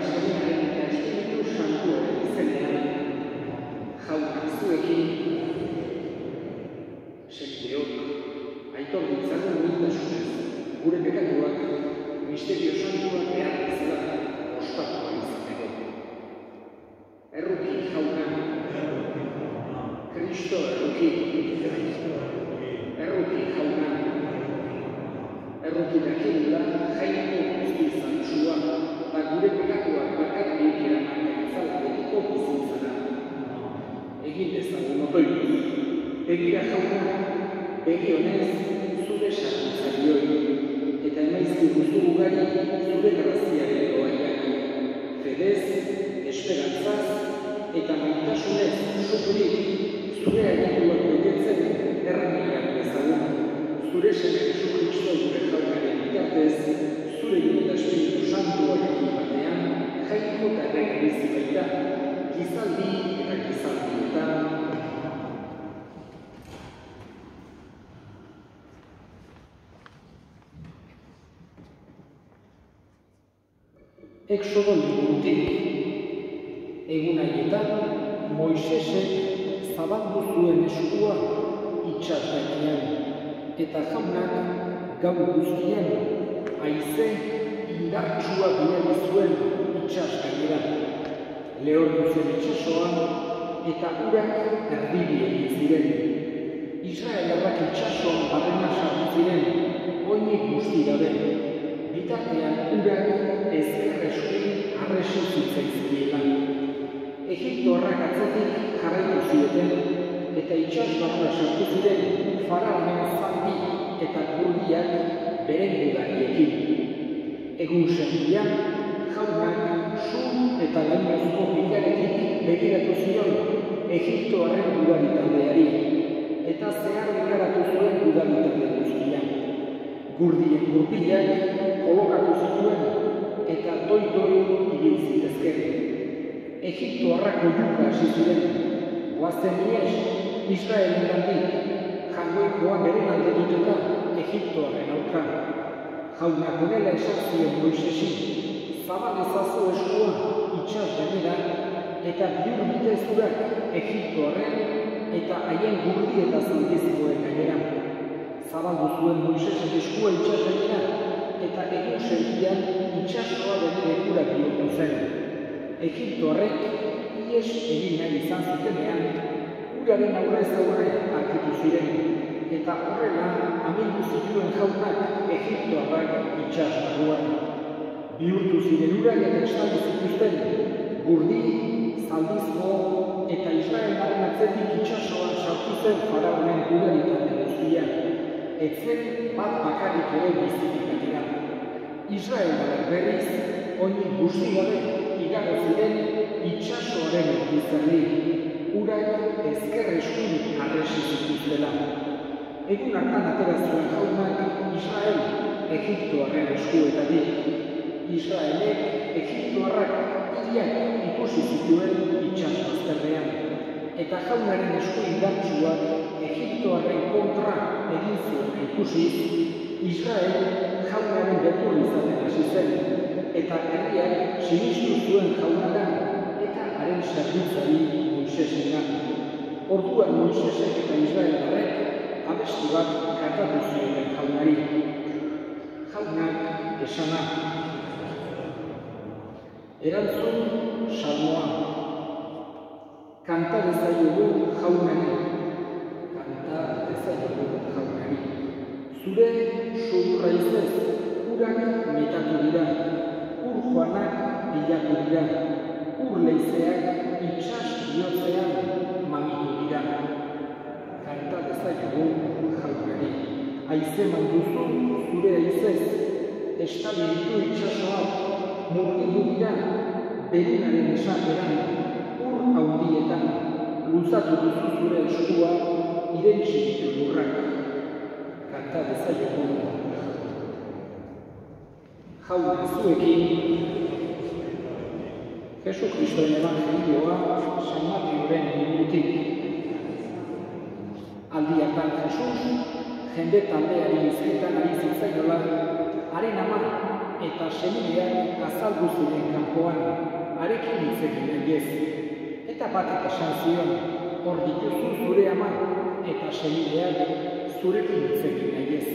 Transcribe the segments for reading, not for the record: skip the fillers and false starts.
Semearen eta Espiritu Santuaren izenean, Jauna zuekin, sentideok, aitor ditzagun humiltasunez, gure pekatuak, misterio santuak behar bezala ospatu izateko. Erruki, Jauna, Kristo erruki, erruki, Jauna, erruki dakigula jainko guzti zantzua, eta gure pekatuak bakarrik eraman gaitzala betiko bizitzara. Egin dezagun otoitu, begira Jauna, begi honez zure sartutzaioi, eta emaizki guztu ugari zure graziaren doaiak, fedez, esperantzaz, eta maitasunez zukurik zure aginduak betetzen erramiak dezagun, zure Seme Jesu Kristo gure Jaunaren bitartez, zure Gure Espiritu Santuarekin batean, jainko eta errege bizi baita, gizaldi eta gizaldietan. Exodo liburutik, egun haietan, Moisesek zabaldu zuen eskua itxasgainean, eta Jaunak gau guztian haize indartsua bidali zuen itxasgainera. Lehortu zen itxasoa eta urak erdiri egin ziren. Israelarrak itxasoan barrena sartu ziren, oinik guzti gabe. Bitartean urak ezker eskuin arresi zitzaizkiela. Egiptoarrak atzetik jarraitu zieten, eta itsas barrura sartu ziren faraonen zaldi eta kurdiak beren gudariekin. Egun sentian, Jaunak sur eta lainozko bilarekin begiratu zion Egiptoarren gudaritaldeari, eta zehar bekaratu zuen gudaritalde guztia. Gurdien gurpilak kolokatu zituen eta doi-doi ibil zitezken. Egiptoarrak oihuka hasi ziren, goazen ies Israelen gandik, jangoikoa beren alde duteta Egiptoarren aurka. Jaunak honela esan zion Moisesi, zabal ezazu eskua itxas gainera, eta bihur bitezurak Egiptoarren eta haien gurdi eta zaldizkoen gainera. Zabaldu zuen Moisesek eskua itxas gainera, eta egun sentian itxasoa bere lekura bihurtu zen. Egiptoarrek ies egin nahi izan zutenean, uraren aurrez aurre aurkitu ziren, eta horrela amindu zituen Jaunak Egiptoarrak itxas barruan. Bihurtu ziren urak eta estaldu zituzten, gurdi, zaldizko eta Israelaren atzetik itxasoan sartu zen faraonen gudaritalde guztia. Etzen bat bakarrik ere bizitik atera. Israelaren berriz, oinik guzti gabe igaro ziren itxasoaren erdizerri, urak ezker eskuin arresi zituztela. Egun hartan atera zuen Jaunak Israel Egiptoarren eskuetatik. Israelek Egiptoarrak hiriak ikusi zituen itxas bazterrean, eta Jaunaren esku indartsuak Egiptoarren kontra egin zuen ikusiz, Israel Jaunaren betur izaten hasi zen, eta herriak sinistu zuen Jaunagan eta haren zerbitzari Moisesengan. Orduan Moisesek eta Israelarrek abesti bat kantatu zioten Jaunari. Jaunak esana. Erantzun salmoa. Kanta dezaiogu Jaunari. Kanta dezaiogu Jaunari. Zure sudurra izez, urak metatu dira, ur joanak bilatu dira, ur leizeak itxas bihotzean mamitu dira. Kanta dezaiogu Jaunari. Haize manduzu zure haizez, estali ditu itxasoak, murgitu dira, berunaren esateran, ur haundietan, luzatu duzu zure eskua, irentsi ditu lurrak. Kanta dezaiogu Jauna zuekin, Jesu Kristoren Evangelioa San Mateoren liburutik. Aldi hartan Jesus, jende taldeari hizketan ari zitzaiola, haren ama eta senideak azaldu ziren kanpoan, harekin hitz egin nahiez. Eta batek esan zion, hor dituzu zure ama, eta senideak zurekin hitz egin nahiez.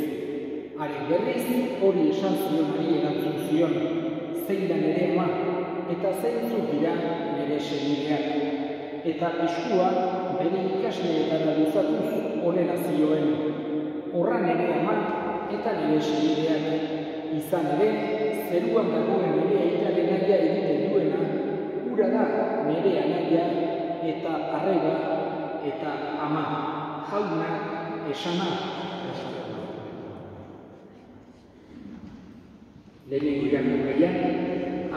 Haren berriz hori esan zionari erantzun zion, zein da nire ama, eta zeintzuk dira nire senideak. Eta eskua bere ikasleetara luzatuz honela zioen, horra nire ama eta nire senideak. Izan ere, zeruan dagoen nire aitaren naia egiten duena, hura da nire anaia eta arreba eta ama, jaunak esana. Lehenengo irakurgaian,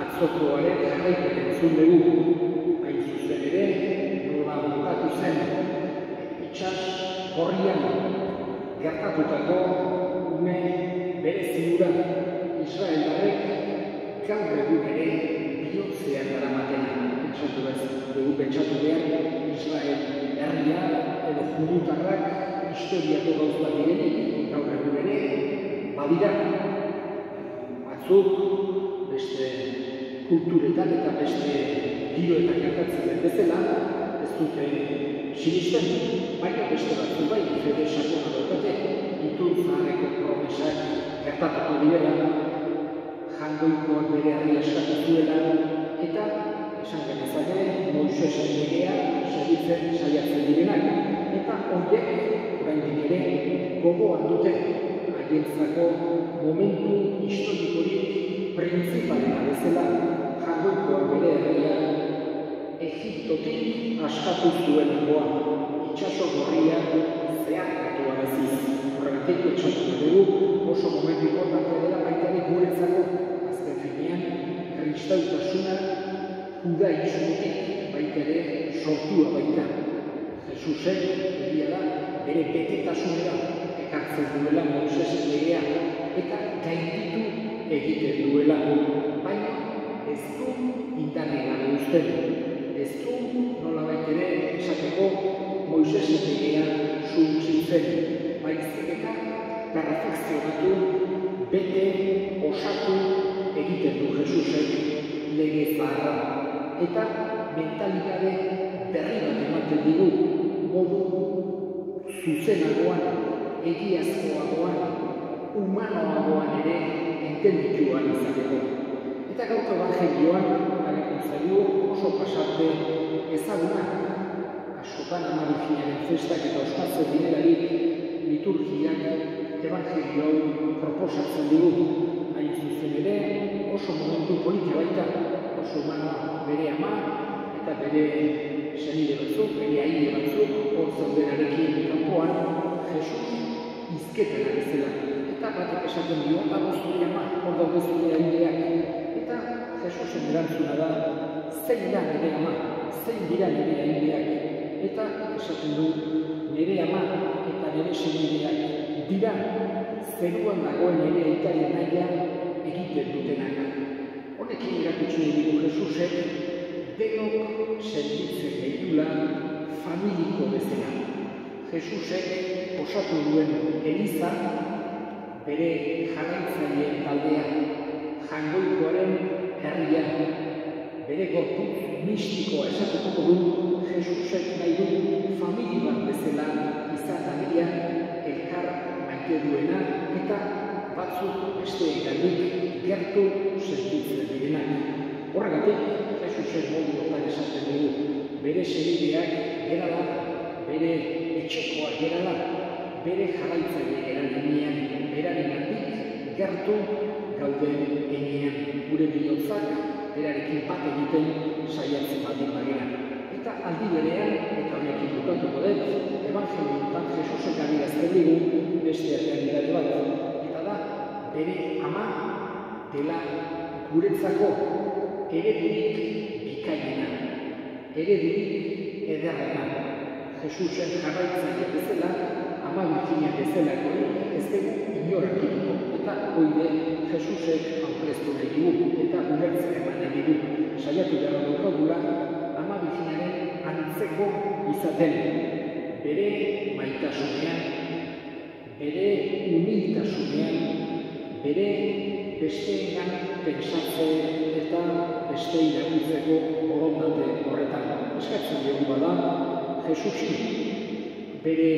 atzokoaren jarraipen entzun dugu, hain zuzen ere, nola bukatu zen, itsas gorrian gertatutako ume berezi hura Israeldarrek gaur egun ere bihotzean daramatena. Pentsatu behar Israel herria edo judutarrak historiako gauz bat direnik, gaur egun ere badira. Batzuk beste kulturetan eta beste giroetan gertatzen den bezala, ez dute sinisten, baina beste batzuk bai, fede sakona daukate, Itur zaharreko promesak gertatuko direla, jangoikoak bere herria eskatu zuela, eta esan genezake Moisesen legea saiatzen direnak, eta horiek oraindik ere gogoan dute haientzako momentu historikorik printzipalena bezala jangoikoak bere herria Egiptotik askatu zuenekoa, itsaso gorria zeharkatu araziz. Horregatik pentsatu dugu oso momentu inportantea dela baitarik guretzako, azken finean kristautasuna judaismotik baita ere sortua baita. Jesusek egia da bere betetasunera ekartzen duela Moisesen legea eta gainditu egiten duela, baina ez du indarrik gabe uzten, ez du nolabait ere esateko Moisesen legea suntsitzen, baizik eta perfekzionatu, bete, osatu egiten du Jesusek lege zaharra. Eta mentalitate berri bat ematen digu, modu zuzenagoan, egiazkoagoan, humanoagoan ere entendituan izateko. Eta gaurko evangelioan, agertu zaigu oso pasarte ezaguna, askotan Ama Birjinaren festak eta ospatzen direlarik liturgiak evangelio proposatzen digu. Hain zuzen ere, oso momentu polita baita, oso humanoa bere ama eta bere senide batzuk, bere aile batzuk, hor zaudenarekin kanpoan, Jesus hizketan ari zela. Eta batek esaten dio, dago zure ama, hor daude zure aileak. Eta Jesusen erantzuna da, zein da nire ama, zein dira nire aileak. Eta esaten du, nire ama eta nire senideak dira zeruan dagoen nire aitaren naia egiten dutenak. Honekin irakutsi dugu Jesusek denok sentitzen gaitula familiko bezala. Jesusek osatu duen eliza bere jarraitzaileen taldea, jangoikoaren herria, bere gorputz mistikoa esatuko du Jesusek nahi du famili bat bezala izatea elkar maite duena eta batzuk besteengandik gertu sentitzen direnak. Horregatik, Jesusek modu hortan esaten dugu, bere senideak gerala, bere etxekoak gerala, bere jarraitzaile eranean, berarengandik gertu gauden enean, gure bihotzak berarekin bat egiten saiatzen baldin bagera. Eta aldi berean, eta honekin bukatuko dut, evangelioetan Jesusek adierazten digu beste errealitate bat, eta da bere ama dela guretzako eredurik bikainena, eredurik ederrena. Jesusen jarraitzaile bezala, Ama Birjina bezalako ez dugu inorakituko, eta hoide Jesusek aurkeztu nahi dugu, eta ulertzen eman nahi dugu. Saiatu behar daukagula, Ama Birjinaren antzeko izaten, bere maitasunean, bere humiltasunean, bere besteengan pentsatzen eta beste irakurtzeko borondate horretan. Eskatzen dugu bada, Jesusi bere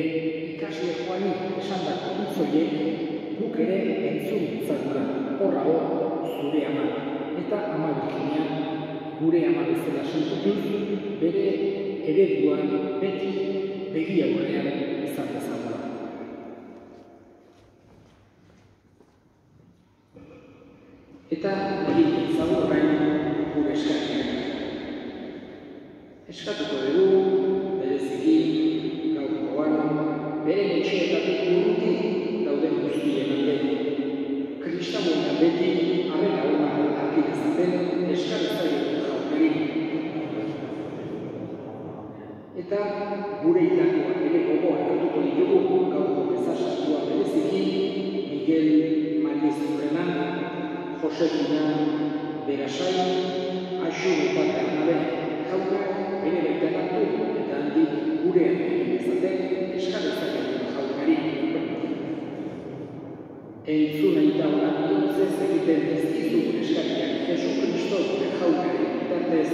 ikaslejoari esandako hitz horiek guk ere entzun ditzagula. Horra hor zure ama eta ama Birjina gure ama bezala sentituz bere ereduan beti begi aurrean izan dezagula. Eta egin ditzagun orain gure eskakiak. Eskatuko dugu, bereziki, gaurkoan, beren etxeetatik urruti dauden guztien alde. Kristauen beti harrera ona argi dezaten eskatzaileen jaunari. Eta gure irakoak ere gogoan hartuko ditugu gaurko mezasatua bereziki Miguel Mariezurrena, Josefina Berasai, Aixu eta Bernabe jaunak bere baitan hartu eta handik gurean egin dezaten eskatzaileen jaunari. Entzun aita honak bihurtzez egiten ez ditugun eskakiak Jesu Kristo gure jaunaren bitartez.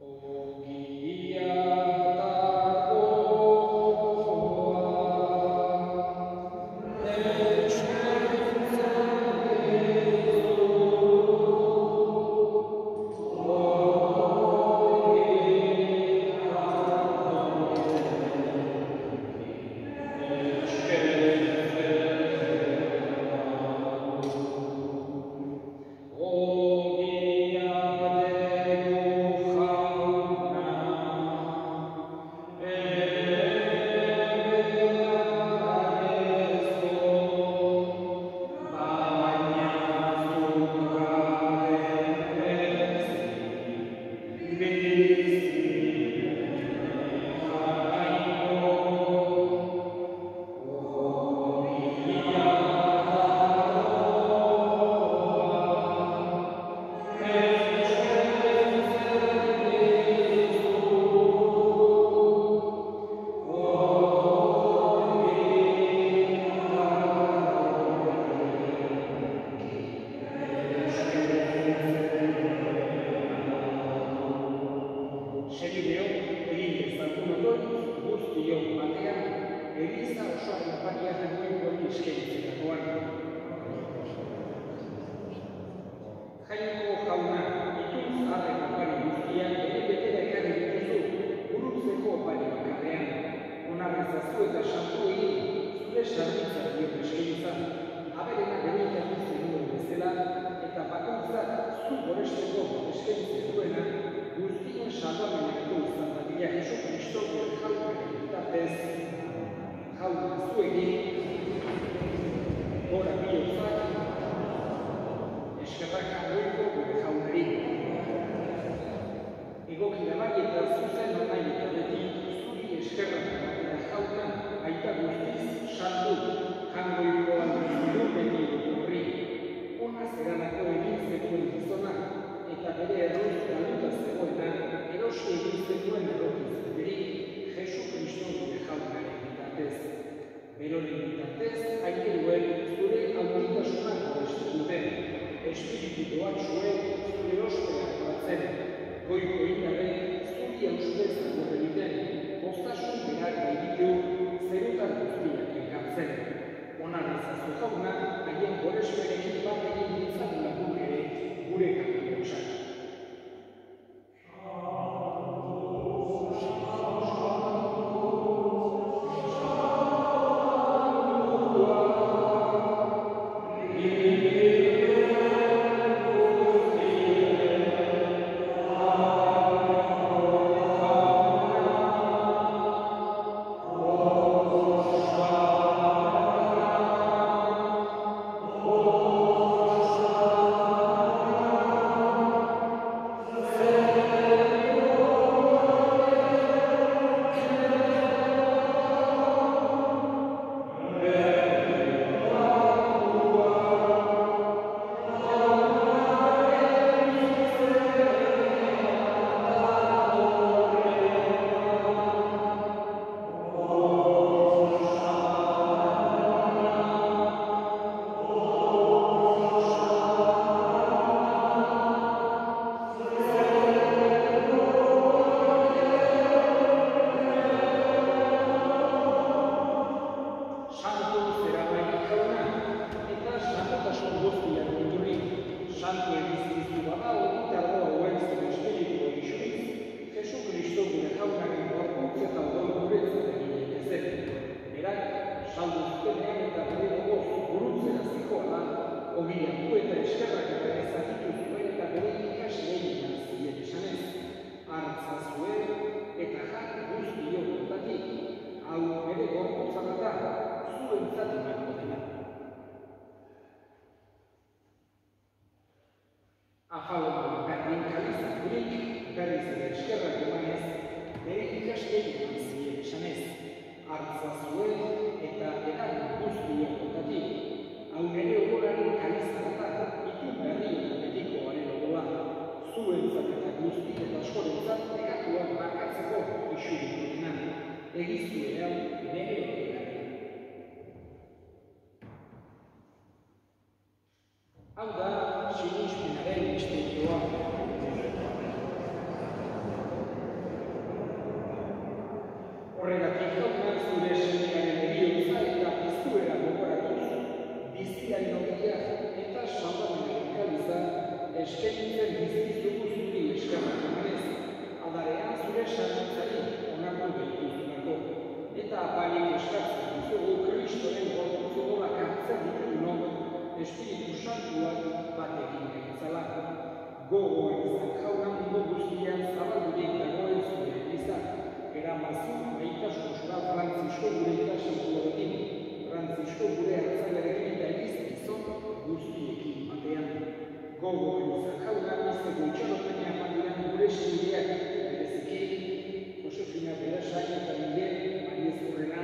Oh hartzazue eta edan guztiokotatik. Hau nire ogoraren kalizarata, itun berri eta betikoaren ogoa, zuentzat eta guzti eta askorentzat negatuak bakatzeko isuriko denan. Egizue hau nire ogoraren. Hau da, sinismenaren misterioa. Horregatik jauna zure seniaren eriotza eta piztuera gogoratuz, biziaren ogia eta salvamenaren kaliza eskaintzen bizkizugu zuri eskarrak emanez, adarean zure sarritzari onartu behituzunako, eta apalik eskatzen duzugu Kristoren gorputzu golak hartzen ditugunok, Espiritu Santuak batekin gaitzala. Gogoan izan jauna mundu guztian zabaldurik dagoen zure izan, eramazu maitasunzura Frantzisko gure ikasantuarekin, Frantzisko gure hartzailerekin eta egizkizon guztiekin batean. Gogoan izan jauna izteko itxaropenean mandiran gure sendideak bereziki, Josefina Berasain eta Miguel, Mariez Urrena,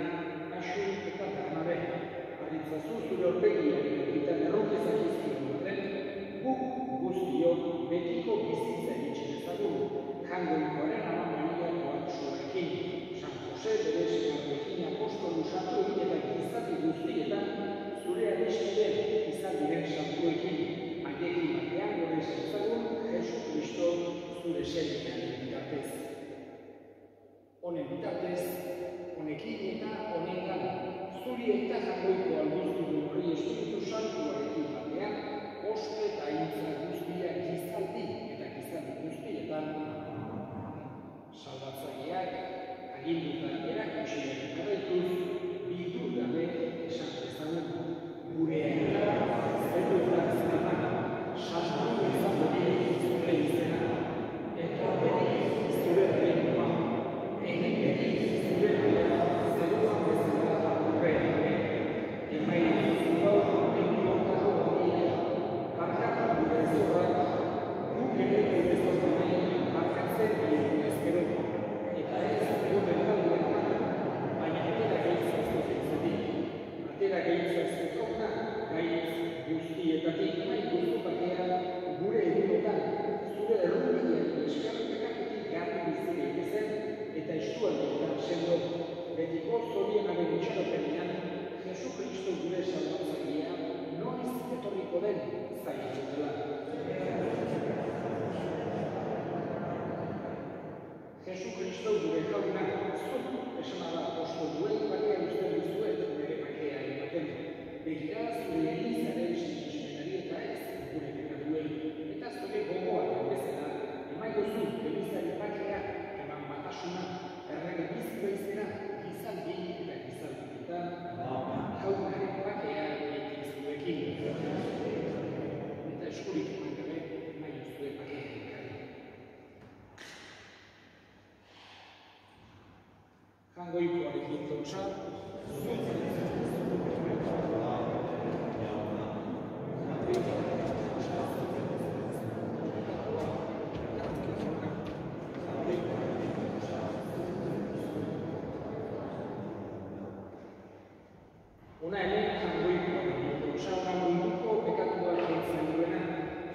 Asu eta Bernabé. Aritzazu zure horpegiaren egitan errokezak izkion baten, guk guztiok betiko bizitza itxenezagun, jangoikoaren ama Mariakoak soekin, San Jose bere senarrekin apostolu santuekin eta gizati guztietan, zure adiskide izan diren santuekin, haiekin batean gore zentzagun, Jesu Kristo zure seniaren bitartez. Honen bitartez, honekin eta honengan, zuri eta jangoiko albuztu hori Espiritu Santuarekin batean, ospe eta hitza guztiak gizaldi eta gizaldi guztietan, salbatzaileak, aginduta erakusiak jarraituz, bildu gabe esan dezagun, gure eta zeruetan zeraman, salbatu izango zure izena, eta beti zure reinoa, egin beti zure reinoa, zeruan bezala aurrean, emaile zubau, enkortako badia, barkatu gure zorrak, guk ere gure zorrak, barkatzen egin ezkero, eta ez gure taldean, baina atera gehitza zuzetzetik, atera gehitza zuzetokna, gaitz guztietatik, nahi guztu batean, gure egunotan, zure errukiak eskarpekaketik garri bizire egezen, eta estualdetan sendo, betiko zorionaren itxaropenean, Jesu Kristo gure salbatzailea noiz etorriko den zaitzen dela. Jesu Kristo gure jaunak zut esan apostoluei bakea uste dizuet gure bakea ematen. Begira zure elizaren sinismenari eta ez gure pekatuei, eta zure gogoan bezala, emaiozu elizari bakea eman batasuna, errege biziko izena, gizaldi eta gizaldiketan, jaunaren bakea egin zuekin. Eta eskurik eman gabe, nahi zure bakea ekarri. Jangoikoarekin dotsa, Una hemen jangoikoarekin dotsa, munduko pekatuak entzen duena,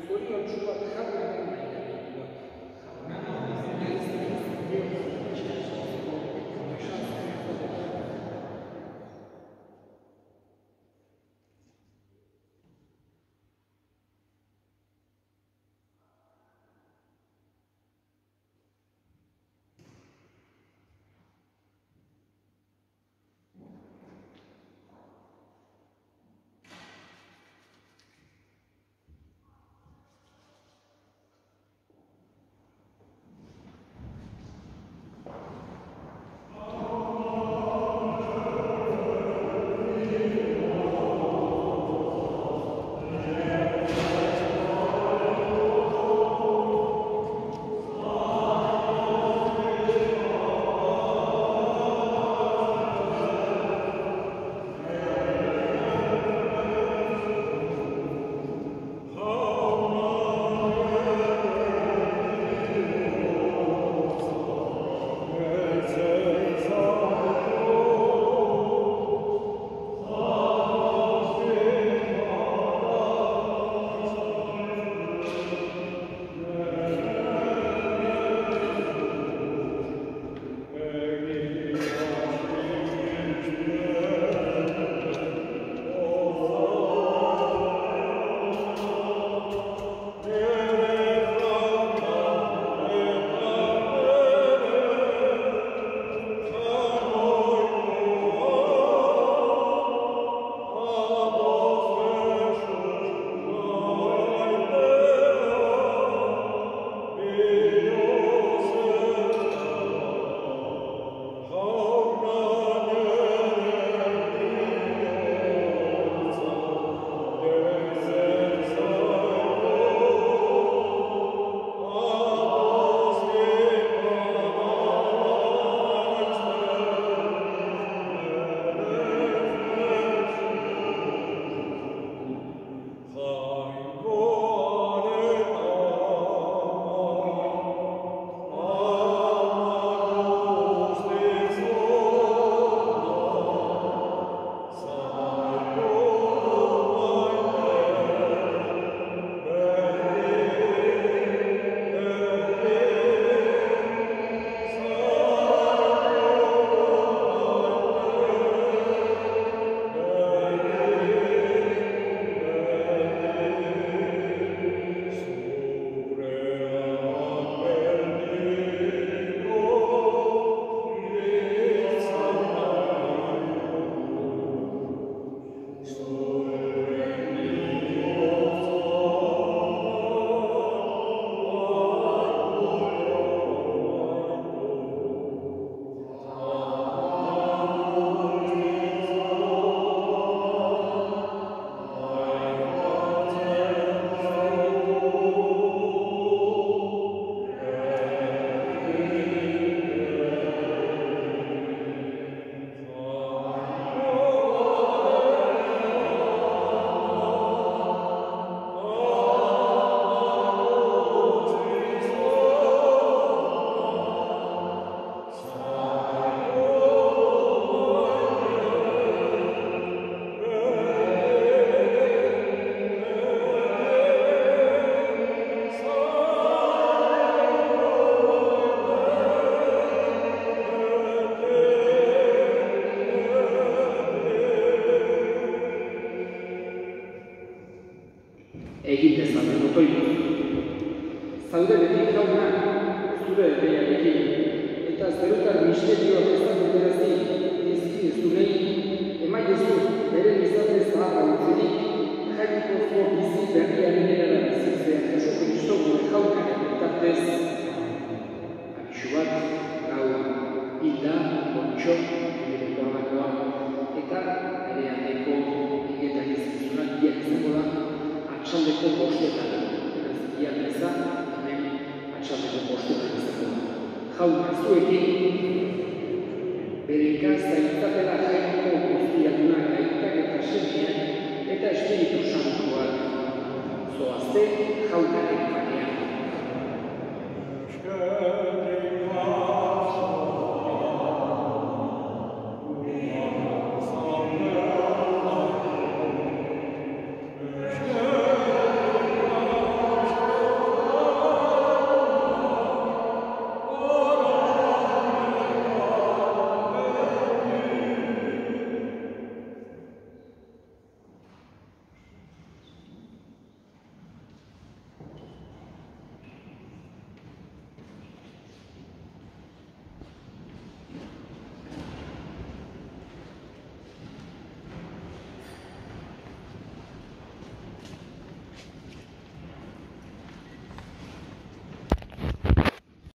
zoriontsuak jaunaren mailamenduak. zaude beti jauna, zure herriarekin, eta zerutar misterioak ezagutarazi dizkizunei emaiezu bere izate zaharra utzirik, jakikozko bizi berriaren erara bizitzea Jesu Kristo gure jaunaren bitartez. Abisu bat, gaur hilda, Montxo, bere bordakoa, eta ere aldeko egetak izkizunak biak izango da atxaldeko bostetan. Biak izan, hemen atxaldeko bostetan izango da. Jauna zuekin, bere gazta itzatela jainko guztiatunak aitak eta semeak eta Espiritu Santuak zoazte jaunaren